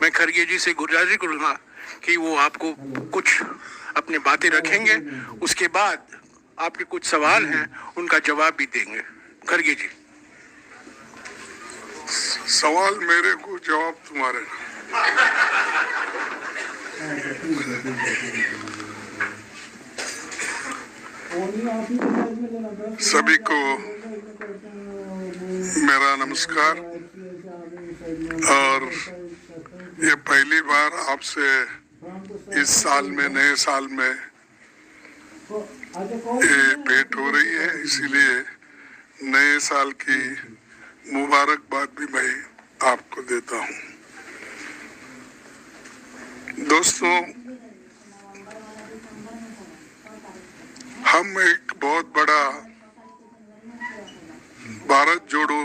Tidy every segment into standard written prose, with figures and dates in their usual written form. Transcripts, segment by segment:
मैं खड़गे जी से गुजारिश करूंगा कि वो आपको कुछ अपनी बातें रखेंगे, उसके बाद आपके कुछ सवाल हैं उनका जवाब भी देंगे। खड़गे जी। सवाल मेरे को, जवाब तुम्हारे। सभी को मेरा नमस्कार। और ये पहली बार आपसे इस साल में, नए साल में ये भेंट हो रही है, इसीलिए नए साल की मुबारकबाद भी मैं आपको देता हूँ। दोस्तों, हम एक बहुत बड़ा भारत जोड़ो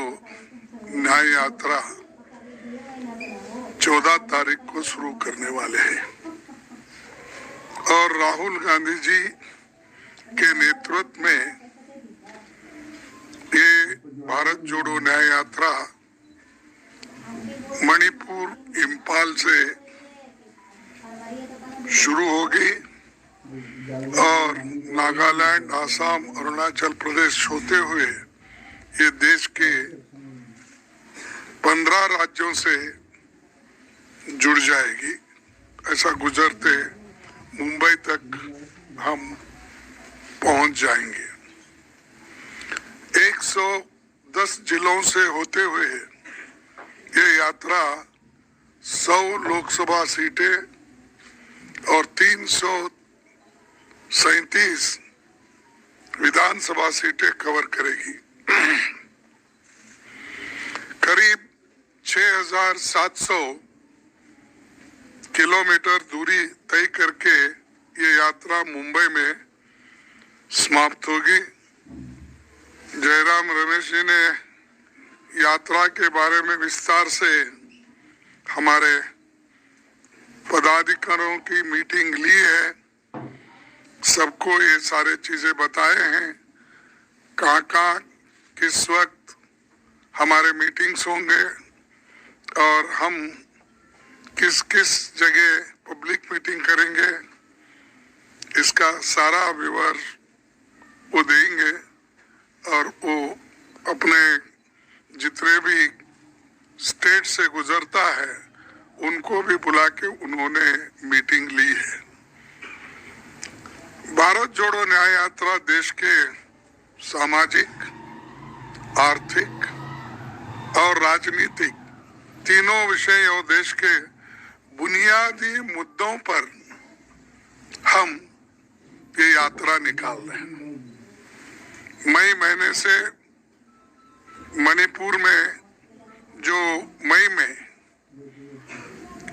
न्याय यात्रा 14 तारीख को शुरू करने वाले हैं और राहुल गांधी जी के नेतृत्व में ये भारत जोड़ो न्याय यात्रा मणिपुर, इंफाल से शुरू होगी और नागालैंड, आसाम, अरुणाचल प्रदेश होते हुए ये देश के 15 राज्यों से जुड़ जाएगी। ऐसा गुजरते मुंबई तक हम पहुंच जाएंगे। 110 जिलों से होते हुए ये यात्रा 100 लोकसभा सीटें और 337 विधानसभा सीटें कवर करेगी। करीब 6,700 किलोमीटर दूरी तय करके ये यात्रा मुंबई में समाप्त होगी। जयराम रमेश जी ने यात्रा के बारे में विस्तार से हमारे पदाधिकारियों की मीटिंग ली है, सबको ये सारे चीजें बताए हैं, कहाँ किस वक्त हमारे मीटिंग्स होंगे और हम किस किस जगह पब्लिक मीटिंग करेंगे, इसका सारा विवरण वो देंगे। और वो अपने जितने भी स्टेट से गुजरता है उनको भी बुला के उन्होंने मीटिंग ली है। भारत जोड़ो न्याय यात्रा देश के सामाजिक, आर्थिक और राजनीतिक तीनों विषय और देश के बुनियादी मुद्दों पर हम ये यात्रा निकाल रहे हैं। मई महीने से मणिपुर में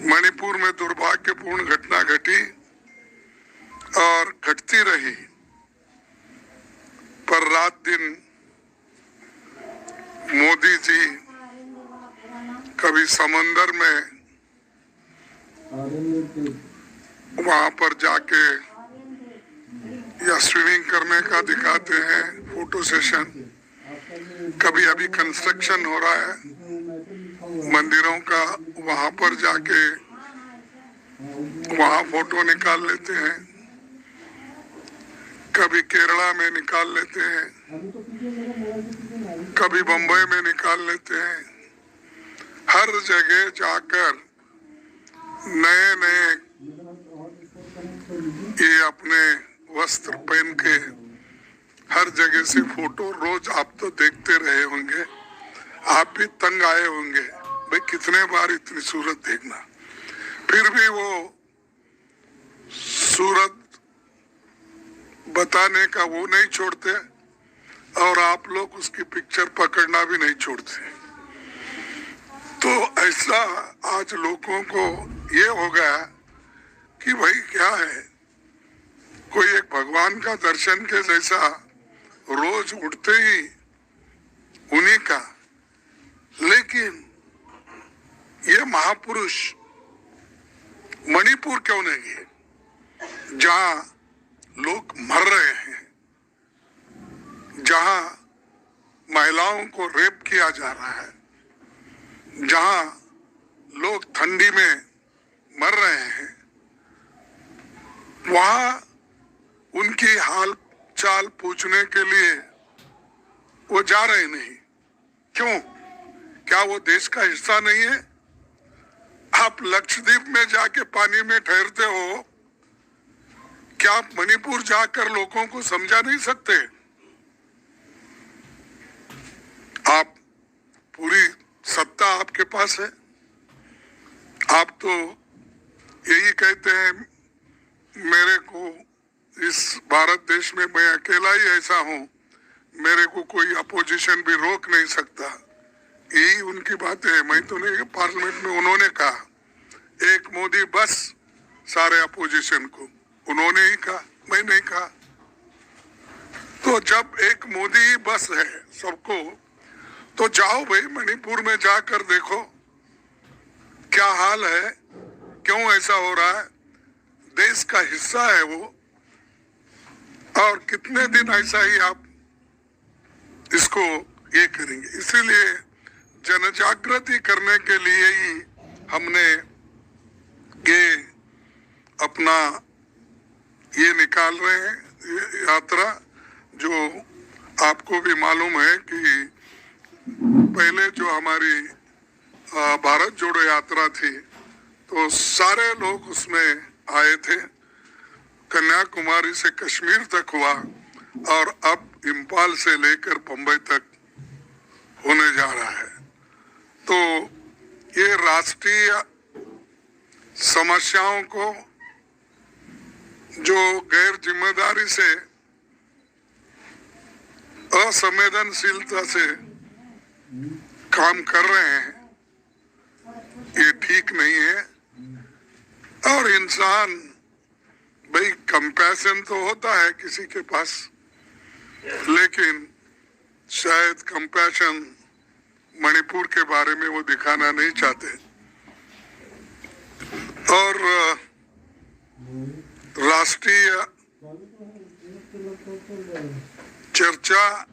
मणिपुर में दुर्भाग्यपूर्ण घटना घटी और घटती रही, पर रात दिन मोदी जी कभी समंदर में वहां पर जाके या स्विमिंग करने का दिखाते हैं फोटो सेशन, कभी अभी कंस्ट्रक्शन हो रहा है मंदिरों का, वहां पर जाके वहां फोटो निकाल लेते हैं, कभी केरला में निकाल लेते हैं, कभी बंबई में निकाल लेते हैं। हर जगह जाकर नए नए ये अपने वस्त्र पहन के हर जगह से फोटो रोज आप तो देखते रहे होंगे, आप भी तंग आए होंगे, भाई कितने बार इतनी सूरत देखना। फिर भी वो सूरत बताने का वो नहीं छोड़ते और आप लोग उसकी पिक्चर पकड़ना भी नहीं छोड़ते। तो ऐसा आज लोगों को ये हो गया कि भाई क्या है, कोई एक भगवान का दर्शन के जैसा रोज उठते ही उन्हीं का। लेकिन ये महापुरुष मणिपुर क्यों नहीं गए, जहां लोग मर रहे हैं, जहां महिलाओं को रेप किया जा रहा है, जहां लोग ठंडी में वहां उनकी हाल चाल पूछने के लिए वो जा रहे नहीं। क्यों? क्या वो देश का हिस्सा नहीं है? आप लक्षद्वीप में जाके पानी में ठहरते हो, क्या आप मणिपुर जाकर लोगों को समझा नहीं सकते? आप पूरी सत्ता आपके पास है, आप तो यही कहते हैं मेरे को इस भारत देश में मैं अकेला ही ऐसा हूं, मेरे को कोई अपोजिशन भी रोक नहीं सकता। यही उनकी बात है। मैं तो नहीं, पार्लियामेंट में उन्होंने कहा एक मोदी बस सारे अपोजिशन को, उन्होंने ही कहा, मैं नहीं कहा। तो जब एक मोदी ही बस है सबको, तो जाओ भाई मणिपुर में जाकर देखो क्या हाल है, क्यों ऐसा हो रहा है, देश का हिस्सा है वो, और कितने दिन ऐसा ही आप इसको ये करेंगे। इसीलिए जनजागृति करने के लिए ही हमने ये अपना ये निकाल रहे हैं ये यात्रा। जो आपको भी मालूम है कि पहले जो हमारी भारत जोड़ो यात्रा थी तो सारे लोग उसमें आए थे, कन्याकुमारी से कश्मीर तक हुआ, और अब इम्फाल से लेकर बंबई तक होने जा रहा है। तो ये राष्ट्रीय समस्याओं को जो गैर जिम्मेदारी से, असंवेदनशीलता से काम कर रहे हैं, ये ठीक नहीं है। और इंसान भाई कंपैशन तो होता है किसी के पास, लेकिन शायद कंपैशन मणिपुर के बारे में वो दिखाना नहीं चाहते। और राष्ट्रीय चर्चा,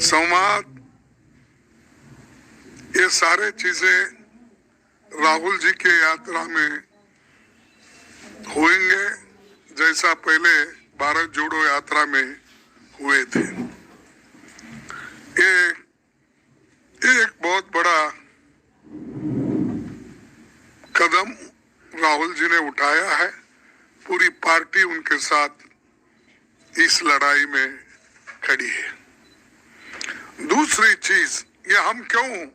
संवाद, ये सारे चीजें राहुल जी के यात्रा में होंगे, जैसा पहले भारत जोड़ो यात्रा में हुए थे। ये एक बहुत बड़ा कदम राहुल जी ने उठाया है। पूरी पार्टी उनके साथ इस लड़ाई में खड़ी है। दूसरी चीज, ये हम क्यों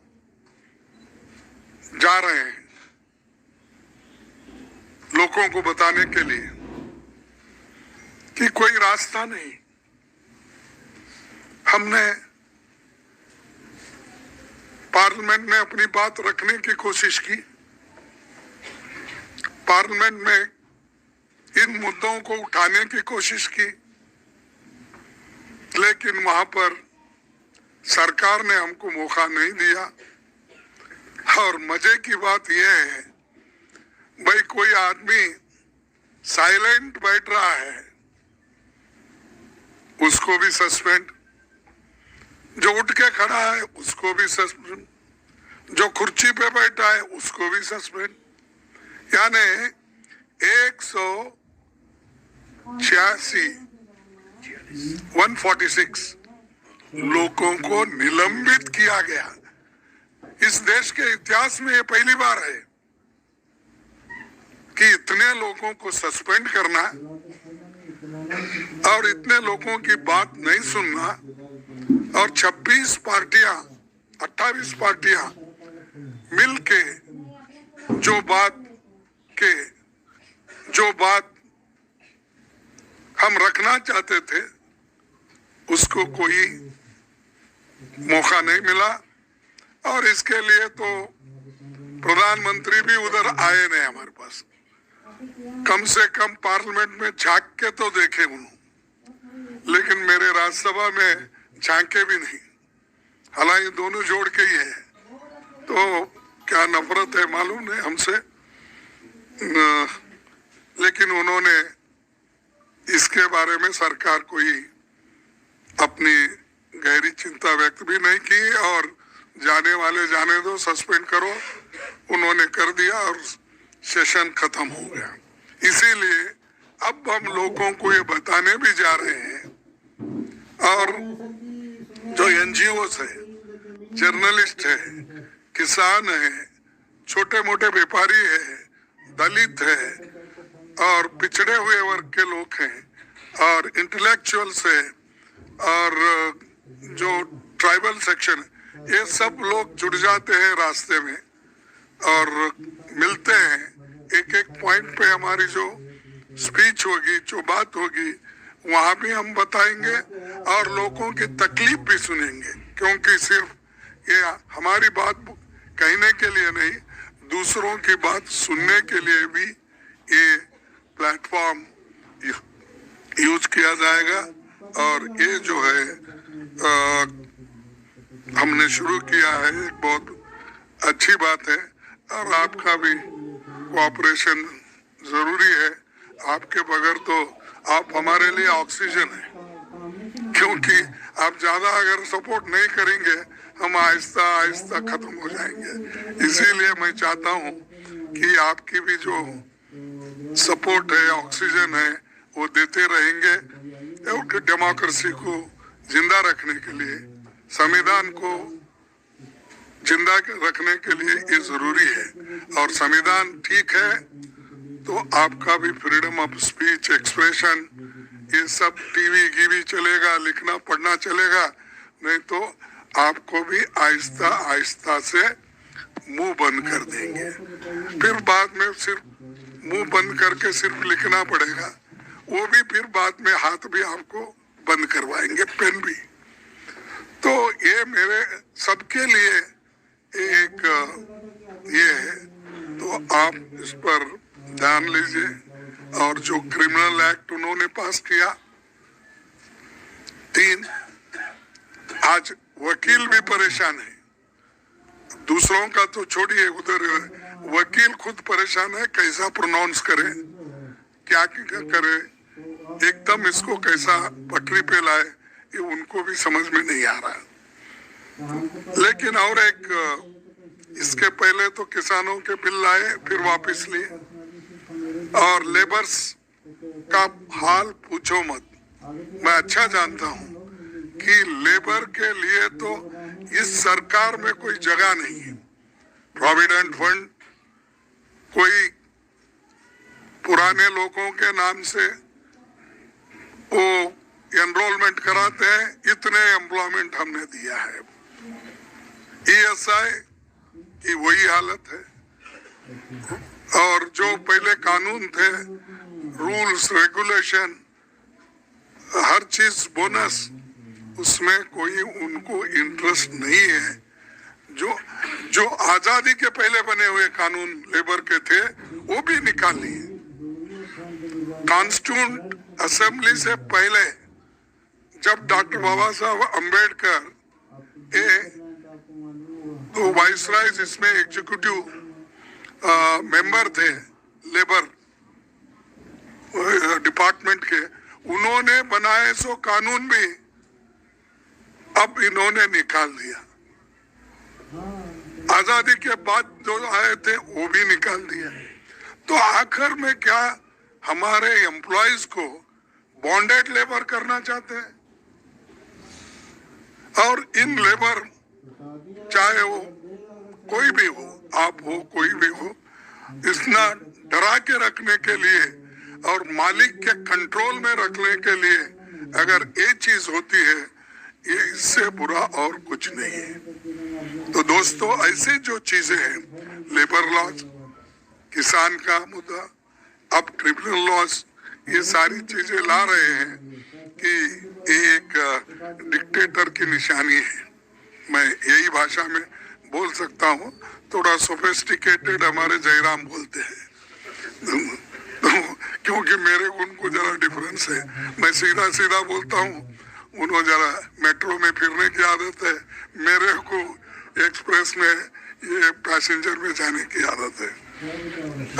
जा रहे हैं? लोगों को बताने के लिए कि कोई रास्ता नहीं। हमने पार्लियामेंट में अपनी बात रखने की कोशिश की, पार्लियामेंट में इन मुद्दों को उठाने की कोशिश की, लेकिन वहां पर सरकार ने हमको मौका नहीं दिया। और मजे की बात यह है भाई, कोई आदमी साइलेंट बैठ रहा है उसको भी सस्पेंड, जो उठ के खड़ा है उसको भी सस्पेंड, जो कुर्सी पे बैठा है उसको भी सस्पेंड। यानी 146 लोगों को निलंबित किया गया। इस देश के इतिहास में ये पहली बार है कि इतने लोगों को सस्पेंड करना और इतने लोगों की बात नहीं सुनना, और 26 पार्टियां, 28 पार्टियां मिलके जो बात हम रखना चाहते थे उसको कोई मौका नहीं मिला। और इसके लिए तो प्रधानमंत्री भी उधर आए नहीं हमारे पास। कम से कम पार्लियामेंट में झांक के तो देखे उन्होंने, लेकिन मेरे राज्यसभा में झांके भी नहीं। हालांकि दोनों जोड़ के ही है, तो क्या नफरत है मालूम नहीं हमसे, लेकिन उन्होंने इसके बारे में सरकार कोई अपनी गहरी चिंता व्यक्त भी नहीं की, और जाने वाले जाने दो, सस्पेंड करो, उन्होंने कर दिया और सेशन खत्म हो गया। इसीलिए अब हम लोगों को ये बताने भी जा रहे हैं, और जो एनजीओस है, जर्नलिस्ट है, किसान है, छोटे मोटे व्यापारी है, दलित है, और पिछड़े हुए वर्ग के लोग हैं, और इंटेलेक्चुअल्स है, और जो ट्राइबल सेक्शन, ये सब लोग जुड़ जाते हैं रास्ते में और मिलते हैं। एक एक पॉइंट पे हमारी जो स्पीच होगी, जो बात होगी, वहां भी हम बताएंगे और लोगों की तकलीफ भी सुनेंगे, क्योंकि सिर्फ ये हमारी बात कहने के लिए नहीं, दूसरों की बात सुनने के लिए भी ये प्लेटफॉर्म यूज किया जाएगा। और ये जो है हमने शुरू किया है, एक बहुत अच्छी बात है, और आपका भी कोऑपरेशन जरूरी है। आपके बगैर तो आप हमारे लिए ऑक्सीजन है, क्योंकि आप ज्यादा अगर सपोर्ट नहीं करेंगे हम आहिस्ता आहिस्ता खत्म हो जाएंगे। इसीलिए मैं चाहता हूँ कि आपकी भी जो सपोर्ट है, ऑक्सीजन है, वो देते रहेंगे। डेमोक्रेसी को जिंदा रखने के लिए, संविधान को जिंदा रखने के लिए ये जरूरी है। और संविधान ठीक है तो आपका भी फ्रीडम ऑफ स्पीच, एक्सप्रेशन, ये सब टीवी चलेगा, लिखना पढ़ना चलेगा, नहीं तो आपको भी आहिस्ता आहिस्ता से मुंह बंद कर देंगे। फिर बाद में सिर्फ मुंह बंद करके सिर्फ लिखना पड़ेगा, वो भी फिर बाद में हाथ भी आपको बंद करवाएंगे, पेन भी। तो ये मेरे सबके लिए एक ये है, तो आप इस पर ध्यान लीजिए। और जो क्रिमिनल एक्ट उन्होंने पास किया 3, आज वकील भी परेशान है, दूसरों का तो छोड़िए, उधर वकील खुद परेशान है, कैसा प्रोनाउंस करे, क्या करे, एकदम इसको कैसा पटरी पे लाए, ये उनको भी समझ में नहीं आ रहा। लेकिन और एक, इसके पहले तो किसानों के बिल लाए, फिर वापस लिए, और लेबर्स का हाल पूछो मत। मैं अच्छा जानता हूँ कि लेबर के लिए तो इस सरकार में कोई जगह नहीं है। प्रोविडेंट फंड कोई पुराने लोगों के नाम से वो एनरोलमेंट कराते हैं, इतने एम्प्लॉयमेंट हमने दिया है। ESI की वही हालत है। और जो पहले कानून थे, रूल्स, रेगुलेशन, हर चीज बोनस, उसमें कोई उनको इंटरेस्ट नहीं है। जो आजादी के पहले बने हुए कानून लेबर के थे, वो भी निकाल लिए। कॉन्स्टिट्यूंट असेंबली से पहले जब डॉक्टर बाबा साहब अम्बेडकर तो वाइसराय इसमें एग्जीक्यूटिव मेंबर थे लेबर डिपार्टमेंट के, उन्होंने बनाए सो कानून भी अब इन्होंने निकाल दिया। आजादी के बाद जो आए थे वो भी निकाल दिया। तो आखिर में क्या हमारे एम्प्लॉयज को बॉन्डेड लेबर करना चाहते हैं? और इन लेबर, चाहे वो कोई भी हो, आप हो, कोई भी हो, इतना डरा के रखने के लिए और मालिक के कंट्रोल में रखने के लिए अगर ये चीज होती है, ये इससे बुरा और कुछ नहीं है। तो दोस्तों, ऐसे जो चीजें हैं, लेबर लॉज, किसान का मुद्दा, अब क्रिमिनल लॉज, ये सारी चीजें ला रहे हैं कि एक डिक्टेटर की निशानी है। मैं यही भाषा में बोल सकता हूँ, थोड़ा सोफिस्टिकेटेड हमारे जयराम बोलते हैं, क्योंकि मेरे उनको जरा डिफरेंस है। मैं सीधा सीधा बोलता हूँ, उन्होंने जरा मेट्रो में फिरने की आदत है, मेरे को एक्सप्रेस में, ये पैसेंजर में जाने की आदत है।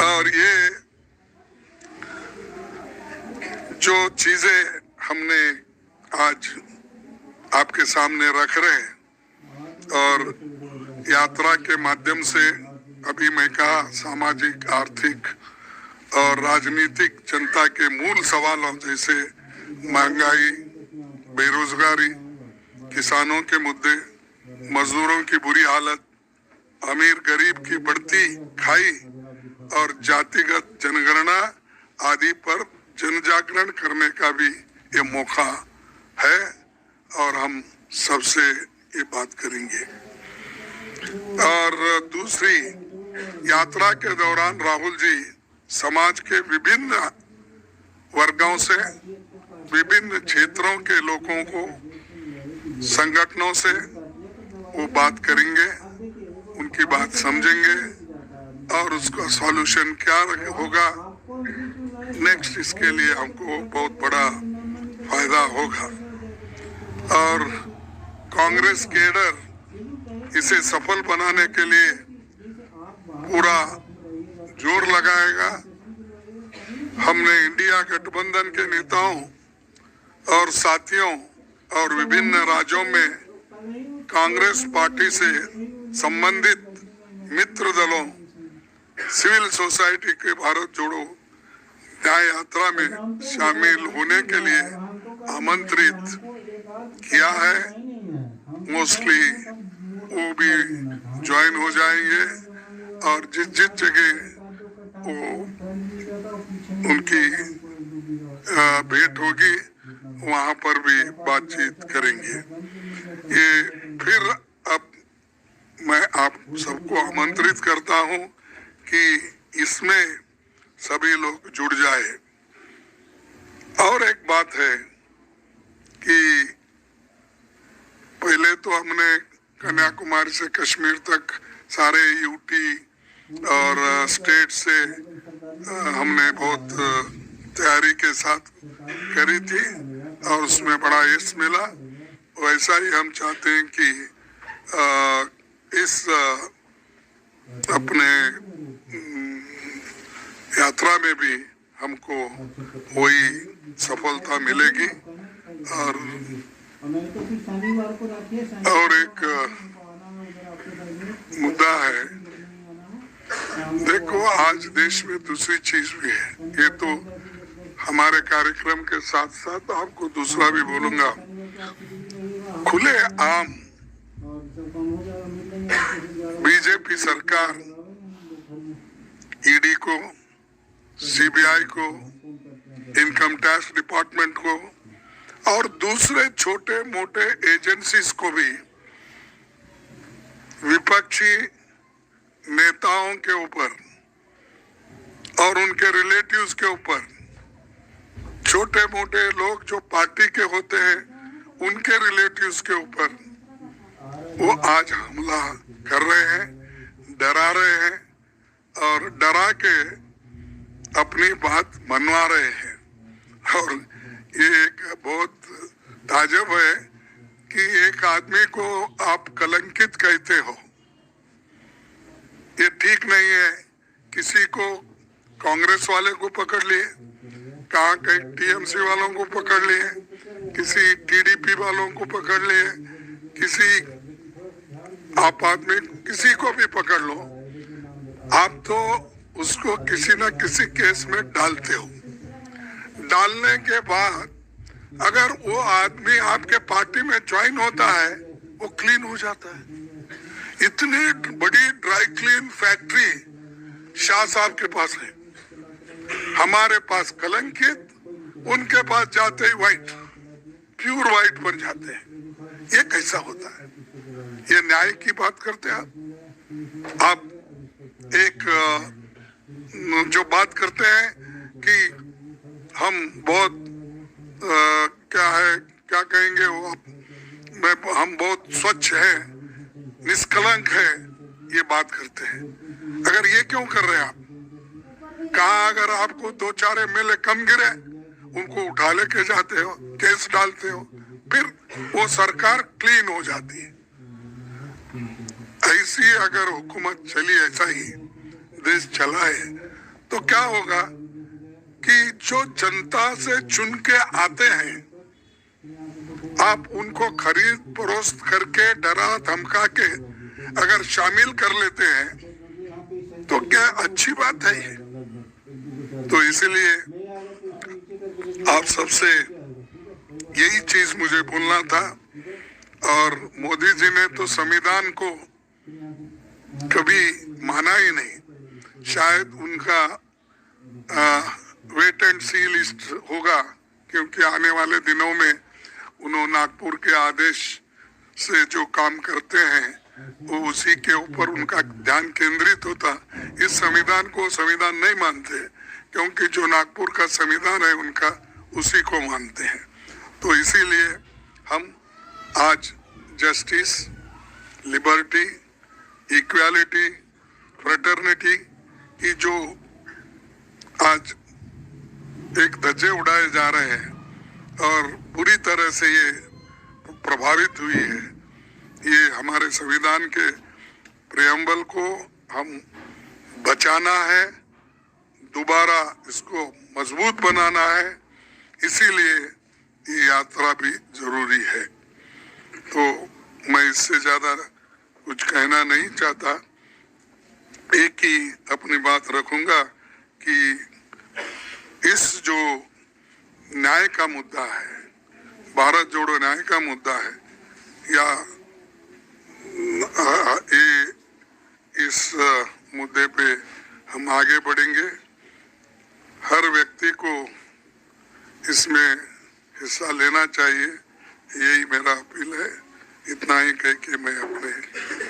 और ये जो चीजें हमने आज आपके सामने रख रहे हैं, और यात्रा के माध्यम से, अभी मैं कहा, सामाजिक, आर्थिक और राजनीतिक जनता के मूल सवालों जैसे महंगाई, बेरोजगारी, किसानों के मुद्दे, मजदूरों की बुरी हालत, अमीर गरीब की बढ़ती खाई और जातिगत जनगणना आदि पर जन जागरण करने का भी ये मौका है और हम सबसे ये बात करेंगे। और दूसरी, यात्रा के दौरान राहुल जी समाज के विभिन्न वर्गों से, विभिन्न क्षेत्रों के लोगों को, संगठनों से वो बात करेंगे, उनकी बात समझेंगे और उसका सॉल्यूशन क्या होगा नेक्स्ट, इसके लिए हमको बहुत बड़ा फायदा होगा। और कांग्रेस कैडर इसे सफल बनाने के लिए पूरा जोर लगाएगा। हमने इंडिया गठबंधन के नेताओं और साथियों और विभिन्न राज्यों में कांग्रेस पार्टी से संबंधित मित्र दलों, सिविल सोसाइटी के भारत जोड़ो न्याय यात्रा में शामिल होने के लिए आमंत्रित किया है। मोस्टली वो भी ज्वाइन हो जाएंगे और जिस जिस जगह वो उनकी भेंट होगी वहां पर भी बातचीत करेंगे। ये फिर अब मैं आप सबको आमंत्रित करता हूं कि इसमें सभी लोग जुड़ जाए। और एक बात है कि पहले तो हमने कन्याकुमारी से कश्मीर तक सारे यूटी और स्टेट से हमने बहुत तैयारी के साथ करी थी और उसमें बड़ा यश मिला। वैसा ही हम चाहते हैं कि इस अपने यात्रा में भी हमको वही सफलता मिलेगी। और एक मुद्दा है, देखो आज देश में दूसरी चीज भी है, ये तो हमारे कार्यक्रम के साथ साथ आपको दूसरा भी बोलूंगा। खुले आम बीजेपी सरकार ईडी को, सीबीआई को, इनकम टैक्स डिपार्टमेंट को और दूसरे छोटे मोटे एजेंसीज को भी विपक्षी नेताओं के ऊपर और उनके रिलेटिव्स के ऊपर, छोटे मोटे लोग जो पार्टी के होते हैं उनके रिलेटिव्स के ऊपर वो आज हमला कर रहे हैं, डरा रहे हैं और डरा के अपनी बात मनवा रहे हैं। और ये एक बहुत ताज्जुब है कि एक आदमी को आप कलंकित कहते हो, ये ठीक नहीं है। किसी को कांग्रेस वाले को पकड़ लिए, कहाँ कहीं टीएमसी वालों को पकड़ लिए, किसी टीडीपी वालों को पकड़ लिए, किसी आप आदमी किसी को भी पकड़ लो, आप तो उसको किसी न किसी केस में डालते हो। डालने के बाद अगर वो आदमी आपके पार्टी में ज्वाइन होता है वो क्लीन हो जाता है। इतनी बड़ी ड्राई क्लीन फैक्ट्री शाह साहब के पास है, हमारे पास कलंकित, उनके पास जाते ही व्हाइट, प्योर व्हाइट बन जाते हैं। ये कैसा होता है? ये न्याय की बात करते हैं आप। एक जो बात करते हैं कि हम बहुत क्या कहेंगे वो, हम बहुत स्वच्छ हैं, निष्कलंक है, ये बात करते हैं। अगर ये क्यों कर रहे हैं आप? कहा अगर आपको 2-4 एमएलए कम गिरे उनको उठा लेके जाते हो, केस डालते हो, फिर वो सरकार क्लीन हो जाती है। ऐसी अगर हुकूमत चली, ऐसा ही देश चला है तो क्या होगा कि जो जनता से चुन के आते हैं आप उनको खरीद फरोख्त करके डरा धमका के अगर शामिल कर लेते हैं तो क्या अच्छी बात है ये? तो इसलिए आप सबसे यही चीज मुझे बोलना था। और मोदी जी ने तो संविधान को कभी माना ही नहीं। शायद उनका वेट एंड सी लिस्ट होगा, क्योंकि आने वाले दिनों में उन्होंने नागपुर के आदेश से जो काम करते हैं वो उसी के ऊपर उनका ध्यान केंद्रित होता। इस संविधान को संविधान नहीं मानते, क्योंकि जो नागपुर का संविधान है उनका उसी को मानते हैं। तो इसीलिए हम आज जस्टिस, लिबर्टी, इक्वालिटी, फ्रेटर्निटी की जो आज एक धज्जे उड़ाए जा रहे हैं और पूरी तरह से ये प्रभावित हुई है, ये हमारे संविधान के प्रियम्बल को हम बचाना है, दोबारा इसको मजबूत बनाना है। इसीलिए ये यात्रा भी जरूरी है। तो मैं इससे ज्यादा कुछ कहना नहीं चाहता। एक ही अपनी बात रखूंगा कि इस जो न्याय का मुद्दा है, भारत जोड़ो न्याय का मुद्दा है, या इस मुद्दे पे हम आगे बढ़ेंगे। हर व्यक्ति को इसमें हिस्सा लेना चाहिए, यही मेरा अपील है। इतना ही कह के मैं अपने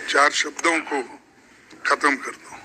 4 शब्दों को खत्म कर दूं।